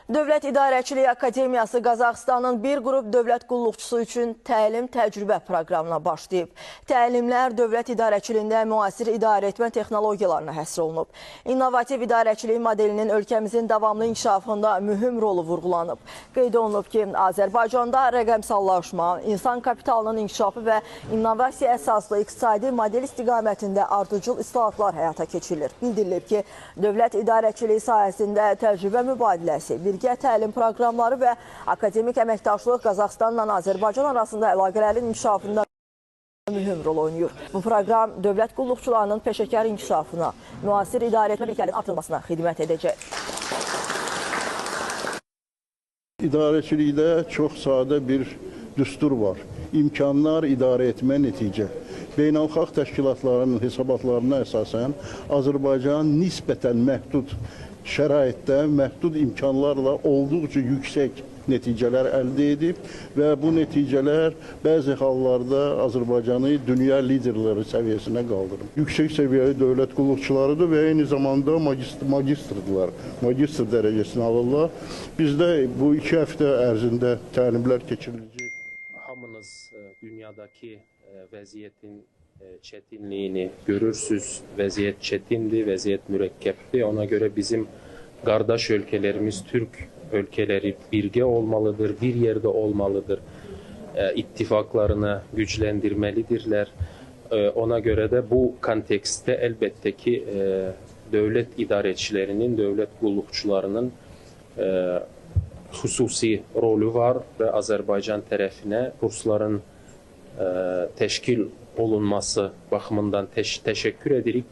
Dövlət İdarəçiliyi Akademiyası Qazaxıstanın bir qrup dövlət qulluqçusu üçün təlim təcrübə proqramına başlayıb. Təlimlər dövlət idarəçiliyində müasir idarəetmə texnologiyalarına həsr olunub. İnnovativ idarəçilik modelinin ölkəmizin davamlı inkişafında mühüm rolu vurğulanıb. Qeyd olunub ki, Azərbaycanda rəqəmsallaşma, insan kapitalının inkişafı və innovasiya əsaslı iqtisadi model istiqamətində ardıcıl islahatlar həyata keçirilir. Bildirilib ki, dövlət idarəçiliyi sahəsində təcrübə mübadiləsi, birgə təlim proqramları və akademik əməkdaşlıq Qazaxıstanla Azərbaycan arasında əlaqələrin inkişafında mühüm rol oynayır. Bu proqram dövlət qulluqçularının peşəkar inkişafına, müasir idarəetmə biliklərinin artırılmasına xidmət edəcək. İdarəçilikdə çox sadə bir düstur var. İmkanlar idarə etmə nəticə. Beynəlxalq təşkilatların hesabatlarına əsasən Azərbaycan nisbətən məhdud şəraitdə, məhdud imkanlarla olduqca yüksək nəticələr əldə edib və bu nəticələr bəzi hallarda Azərbaycanı dünya liderləri səviyyəsinə qaldırıb. Yüksək səviyyəli dövlət qulluqçularıdır və eyni zamanda magistrdirlər, magistr dərəcəsini alırlar. Bizdə bu 2 həftə ərzində təlimlər keçiriləcək. Hamınız dünyadaki vəziyyətin çətinliyini görürsüz. Vəziyyət çətindir, vəziyyət mürəkkəbdir. Ona görə bizim qardaş ölkələrimiz, Türk ölkələri birgə olmalıdır, bir yerdə olmalıdır. İttifaqlarını gücləndirməlidirlər. Ona görə də bu kontekstdə əlbəttə ki, dövlət idarəçilərinin, dövlət qulluqçularının xüsusi rolü var və Azərbaycan tərəfinə kursların təşkil olunması baxımından təşəkkür edirik.